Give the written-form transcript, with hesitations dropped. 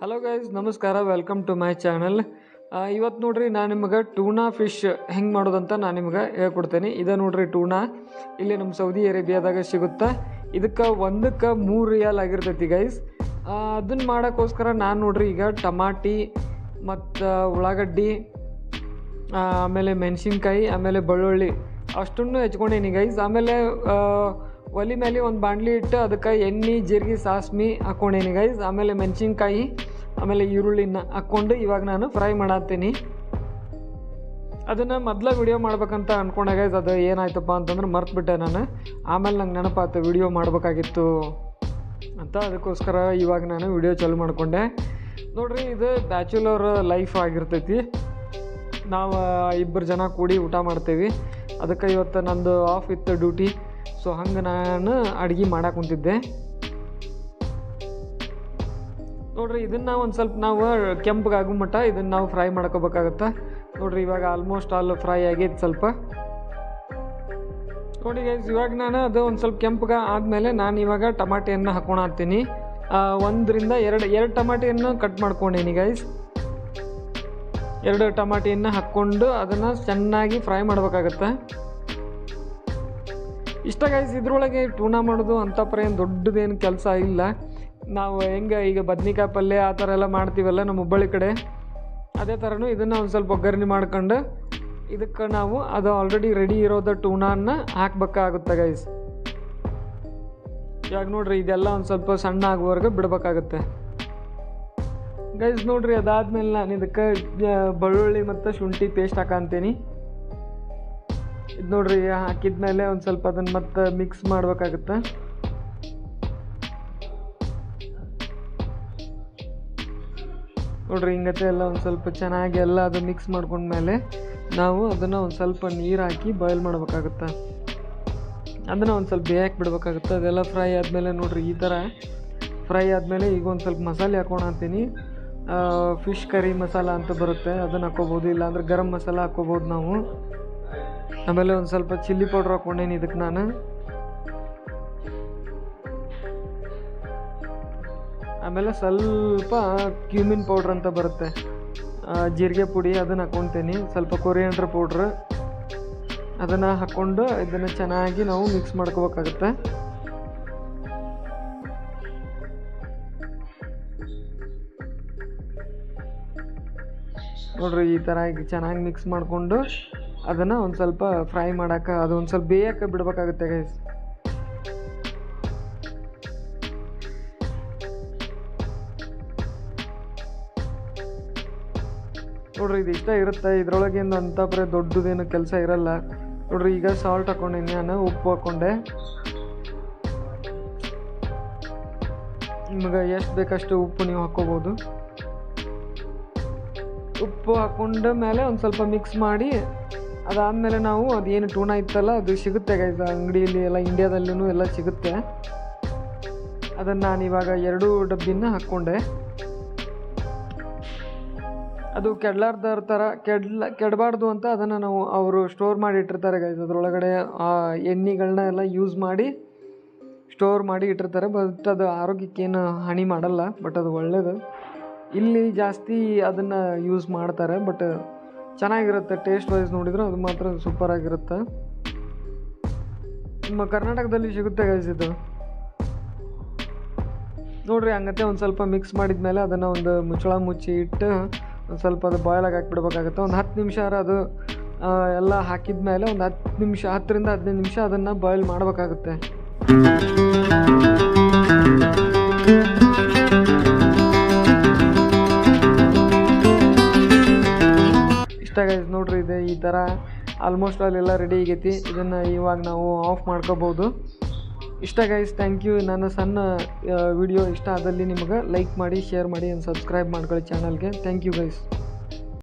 Hello guys, ನಮಸ್ಕಾರ. Welcome to my channel. ಇವತ್ತು ನೋಡ್ರಿ ನಾನು ನಿಮಗೆ ಟೂನಾ ಫಿಶ್ ಹೆಂಗೆ ಮಾಡೋದಂತ ನಾನು ನಿಮ್ಗೆ ಹೇಳ್ಕೊಡ್ತೇನೆ. ಇದು ನೋಡ್ರಿ ಟೂನಾ, ಇಲ್ಲಿ ನಮ್ಮ ಸೌದಿ ಅರೇಬಿಯಾದಾಗ ಸಿಗುತ್ತೆ. ಇದಕ್ಕೆ ಒಂದಕ್ಕೆ 3 ರಿಯಾಲ್ ಆಗಿರ್ತೈತಿ ಗೈಸ್. ಅದನ್ನು ಮಾಡೋಕ್ಕೋಸ್ಕರ ನಾನು ನೋಡ್ರಿ ಈಗ ಟಮಾಟಿ ಮತ್ತು ಉಳ್ಳಾಗಡ್ಡಿ, ಆಮೇಲೆ ಮೆಣಸಿನ್ಕಾಯಿ, ಆಮೇಲೆ ಬೆಳ್ಳುಳ್ಳಿ ಅಷ್ಟನ್ನು ಹೆಚ್ಕೊಂಡೀನಿ ಗೈಸ್. ಆಮೇಲೆ ಒಲೆ ಮೇಲೆ ಒಂದು ಬಾಣಲಿ ಇಟ್ಟು ಅದಕ್ಕೆ ಎಣ್ಣೆ, ಜೀರಿಗೆ, ಸಾಸ್ಮಿ ಹಾಕ್ಕೊಂಡೇನಿ ಗೈಸ್. ಆಮೇಲೆ ಮೆಣಸಿನ್ಕಾಯಿ, ಆಮೇಲೆ ಈರುಳ್ಳಿನ ಹಾಕ್ಕೊಂಡು ಇವಾಗ ನಾನು ಫ್ರೈ ಮಾಡತ್ತೀನಿ. ಅದನ್ನು ಮೊದಲ ವಿಡಿಯೋ ಮಾಡ್ಬೇಕಂತ ಅಂದ್ಕೊಂಡೆ ಗೈಸ್. ಅದು ಏನಾಯ್ತಪ್ಪ ಅಂತಂದ್ರೆ ಮರ್ತುಬಿಟ್ಟೆ ನಾನು. ಆಮೇಲೆ ನಂಗೆ ನೆನಪಾಯ್ತು ವಿಡಿಯೋ ಮಾಡಬೇಕಾಗಿತ್ತು ಅಂತ. ಅದಕ್ಕೋಸ್ಕರ ಇವಾಗ ನಾನು ವಿಡಿಯೋ ಚಾಲು ಮಾಡಿಕೊಂಡೆ. ನೋಡ್ರಿ, ಇದು ಬ್ಯಾಚುಲರ್ ಲೈಫ್ ಆಗಿರ್ತೈತಿ. ನಾವು 2 ಜನ ಕೂಡಿ ಊಟ ಮಾಡ್ತೇವೆ. ಅದಕ್ಕೆ ಇವತ್ತು ನಂದು ಆಫ್ ಇತ್ತು ಡ್ಯೂಟಿ. ಸೊ ಹಂಗೆ ನಾನು ಅಡುಗೆ ಮಾಡಕ್ಕೆ ಕುಂತಿದ್ದೆ. ನೋಡ್ರಿ, ಇದನ್ನು ಒಂದು ಸ್ವಲ್ಪ ನಾವು ಕೆಂಪಗಾಗೋ ಮಟ್ಟ ಇದನ್ನು ನಾವು ಫ್ರೈ ಮಾಡ್ಕೋಬೇಕಾಗತ್ತೆ. ನೋಡ್ರಿ, ಇವಾಗ ಆಲ್ಮೋಸ್ಟ್ ಆಲ್ ಫ್ರೈ ಆಗೈತೆ ಸ್ವಲ್ಪ. ನೋಡಿ ಗೈಸ್, ಇವಾಗ ನಾನು ಅದು ಒಂದು ಸ್ವಲ್ಪ ಕೆಂಪಗೆ ಆದಮೇಲೆ ನಾನು ಇವಾಗ ಟಮಾಟಿಯನ್ನು ಹಾಕ್ಕೊಳತ್ತೀನಿ. 1 ರಿಂದ 2 ಟಮಾಟಿಯನ್ನು ಕಟ್ ಮಾಡ್ಕೊಂಡೇನಿ ಗೈಸ್. 2 ಟಮಾಟಿಯನ್ನು ಹಾಕ್ಕೊಂಡು ಅದನ್ನು ಚೆನ್ನಾಗಿ ಫ್ರೈ ಮಾಡ್ಬೇಕಾಗತ್ತೆ. ಇಷ್ಟ ಗೈಸ್. ಇದ್ರೊಳಗೆ ಟೂನಾ ಮಾಡೋದು ಅಂಥಪ್ಪರ ಏನು ದೊಡ್ಡದೇನು ಕೆಲಸ ಇಲ್ಲ. ನಾವು ಹೆಂಗೆ ಈಗ ಬದ್ನಿಕಾಯಿ ಪಲ್ಯ ಆ ಥರ ಎಲ್ಲ ಮಾಡ್ತೀವಲ್ಲ ನಮ್ಮ ಹುಬ್ಬಳ್ಳಿ ಕಡೆ, ಅದೇ ಥರನೂ ಇದನ್ನು ಒಂದು ಸ್ವಲ್ಪ ಒಗ್ಗರಣೆ ಮಾಡ್ಕೊಂಡು ಇದಕ್ಕೆ ನಾವು ಅದು ಆಲ್ರೆಡಿ ರೆಡಿ ಇರೋದು ಟೂನಾನ ಹಾಕ್ಬೇಕಾಗುತ್ತೆ ಗೈಸ್. ಇವಾಗ ನೋಡ್ರಿ, ಇದೆಲ್ಲ ಒಂದು ಸ್ವಲ್ಪ ಸಣ್ಣ ಆಗುವವರೆಗೆ ಬಿಡಬೇಕಾಗುತ್ತೆ ಗೈಸ್. ನೋಡ್ರಿ, ಅದಾದಮೇಲೆ ನಾನು ಇದಕ್ಕೆ ಬೆಳ್ಳುಳ್ಳಿ ಮತ್ತು ಶುಂಠಿ ಪೇಸ್ಟ್ ಹಾಕಂತೀನಿ. ಇದು ನೋಡ್ರಿ, ಹಾಕಿದ್ಮೇಲೆ ಒಂದು ಸ್ವಲ್ಪ ಅದನ್ನು ಮತ್ತೆ ಮಿಕ್ಸ್ ಮಾಡ್ಬೇಕಾಗುತ್ತೆ. ನೋಡ್ರಿ, ಹಿಂಗತ್ತೆ ಎಲ್ಲ ಒಂದು ಸ್ವಲ್ಪ ಚೆನ್ನಾಗಿ ಎಲ್ಲ ಅದು ಮಿಕ್ಸ್ ಮಾಡ್ಕೊಂಡ್ಮೇಲೆ ನಾವು ಅದನ್ನು ಒಂದು ಸ್ವಲ್ಪ ನೀರು ಹಾಕಿ ಬಾಯ್ಲ್ ಮಾಡ್ಬೇಕಾಗುತ್ತೆ. ಅದನ್ನು ಒಂದು ಸ್ವಲ್ಪ ಬೇಯಕ್ಕೆ ಬಿಡ್ಬೇಕಾಗುತ್ತೆ. ಅದೆಲ್ಲ ಫ್ರೈ ಆದಮೇಲೆ ನೋಡ್ರಿ, ಈ ಥರ ಫ್ರೈ ಆದಮೇಲೆ ಈಗ ಒಂದು ಸ್ವಲ್ಪ ಮಸಾಲೆ ಹಾಕ್ಕೊಳತ್ತೀನಿ. ಫಿಶ್ ಕರಿ ಮಸಾಲ ಅಂತ ಬರುತ್ತೆ, ಅದನ್ನು ಹಾಕ್ಕೋಬೋದು. ಇಲ್ಲಾಂದ್ರೆ ಗರಂ ಮಸಾಲ ಹಾಕ್ಕೋಬೋದು ನಾವು. ಆಮೇಲೆ ಒಂದು ಸ್ವಲ್ಪ ಚಿಲ್ಲಿ ಪೌಡ್ರ್ ಹಾಕ್ಕೊಂಡೇನಿ ಇದಕ್ಕೆ ನಾನು. ಆಮೇಲೆ ಸ್ವಲ್ಪ ಕ್ಯೂಮಿನ್ ಪೌಡ್ರ್ ಅಂತ ಬರುತ್ತೆ, ಜೀರಿಗೆ ಪುಡಿ, ಅದನ್ನು ಹಾಕ್ಕೊತೀನಿ. ಸ್ವಲ್ಪ ಕೊರಿಯಾಂಡರ್ ಪೌಡ್ರ್ ಅದನ್ನು ಹಾಕ್ಕೊಂಡು ಇದನ್ನು ಚೆನ್ನಾಗಿ ನಾವು ಮಿಕ್ಸ್ ಮಾಡ್ಕೋಬೇಕಾಗುತ್ತೆ. ನೋಡ್ರಿ, ಈ ಥರ ಚೆನ್ನಾಗಿ ಮಿಕ್ಸ್ ಮಾಡಿಕೊಂಡು ಅದನ್ನು ಒಂದು ಸ್ವಲ್ಪ ಫ್ರೈ ಮಾಡೋಕೆ, ಅದು ಒಂದು ಸ್ವಲ್ಪ ಬೇಯಕ್ಕೆ ಬಿಡಬೇಕಾಗುತ್ತೆ ಗೈಸ್. ನೋಡ್ರಿ, ಇದು ಇಷ್ಟ ಇರುತ್ತೆ. ಇದರೊಳಗೇನು ಅಂತ ಬರೀ ದೊಡ್ಡದೇನು ಕೆಲಸ ಇರಲ್ಲ. ನೋಡ್ರಿ, ಈಗ ಸಾಲ್ಟ್ ಹಾಕ್ಕೊಂಡೇನಿ ನಾನು, ಉಪ್ಪು ಹಾಕ್ಕೊಂಡೆ. ನಿಮಗೆ ಎಷ್ಟು ಬೇಕಷ್ಟು ಉಪ್ಪು ನೀವು ಹಾಕ್ಕೋಬೋದು. ಉಪ್ಪು ಹಾಕ್ಕೊಂಡ ಮೇಲೆ ಒಂದು ಸ್ವಲ್ಪ ಮಿಕ್ಸ್ ಮಾಡಿ, ಅದಾದಮೇಲೆ ನಾವು ಅದೇನು ಟೂನಾ ಇತ್ತಲ್ಲ ಅದು ಸಿಗುತ್ತೆ ಗೈಸ್ ಅಂಗಡಿಯಲ್ಲಿ ಎಲ್ಲ, ಇಂಡಿಯಾದಲ್ಲೂ ಎಲ್ಲ ಸಿಗುತ್ತೆ. ಅದನ್ನು ನಾನು ಇವಾಗ 2 ಡಬ್ಬಿನ ಹಾಕ್ಕೊಂಡೆ. ಅದು ಕೆಡಲಾರ್ದರ ಥರ ಕೆಡಬಾರ್ದು ಅಂತ ಅದನ್ನು ನಾವು ಅವರು ಸ್ಟೋರ್ ಮಾಡಿ ಇಟ್ಟಿರ್ತಾರೆ ಗೈಸ್. ಅದರೊಳಗಡೆ ಆ ಎಣ್ಣೆಗಳನ್ನ ಎಲ್ಲ ಯೂಸ್ ಮಾಡಿ ಸ್ಟೋರ್ ಮಾಡಿ ಇಟ್ಟಿರ್ತಾರೆ. ಬಟ್ ಅದು ಆರೋಗ್ಯಕ್ಕೇನು ಹಾನಿ ಮಾಡಲ್ಲ, ಬಟ್ ಅದು ಒಳ್ಳೆಯದು. ಇಲ್ಲಿ ಜಾಸ್ತಿ ಅದನ್ನು ಯೂಸ್ ಮಾಡ್ತಾರೆ, ಬಟ್ ಚೆನ್ನಾಗಿರುತ್ತೆ. ಟೇಸ್ಟ್ ವೈಸ್ ನೋಡಿದ್ರೆ ಅದು ಮಾತ್ರ ಸೂಪರಾಗಿರುತ್ತೆ. ನಮ್ಮ ಕರ್ನಾಟಕದಲ್ಲಿ ಸಿಗುತ್ತೆ ಗೈಸ್ ಇದು. ನೋಡ್ರಿ, ಹಂಗತ್ತೆ ಒಂದು ಸ್ವಲ್ಪ ಮಿಕ್ಸ್ ಮಾಡಿದ್ಮೇಲೆ ಅದನ್ನು ಒಂದು ಮುಚ್ಚಳ ಮುಚ್ಚಿ ಇಟ್ಟು ಒಂದು ಸ್ವಲ್ಪ ಅದು ಬಾಯ್ಲಾಗಿ ಹಾಕಿಬಿಡ್ಬೇಕಾಗುತ್ತೆ. ಒಂದು 10 ನಿಮಿಷ ಅದು ಎಲ್ಲ ಹಾಕಿದ್ಮೇಲೆ ಒಂದು 10 ರಿಂದ 15 ನಿಮಿಷ ಅದನ್ನು ಬಾಯ್ಲ್ ಮಾಡಬೇಕಾಗುತ್ತೆ. ಇಷ್ಟ ಗೈಸ್. ನೋಡ್ರಿ, ಇದೆ ಈ ಥರ ಆಲ್ಮೋಸ್ಟ್ ಅಲ್ಲೆಲ್ಲ ರೆಡಿ ಆಗೈತಿ. ಇದನ್ನು ಇವಾಗ ನಾವು ಆಫ್ ಮಾಡ್ಕೋಬೋದು. ಇಷ್ಟ ಗೈಸ್. Thank you. ನನ್ನ ಸಣ್ಣ ವಿಡಿಯೋ ಇಷ್ಟ ಆದಲ್ಲಿ ನಿಮಗೆ ಲೈಕ್ ಮಾಡಿ, ಶೇರ್ ಮಾಡಿ, ಸಬ್ಸ್ಕ್ರೈಬ್ ಮಾಡ್ಕೊಳ್ಳಿ ಚಾನಲ್ಗೆ. Thank you guys.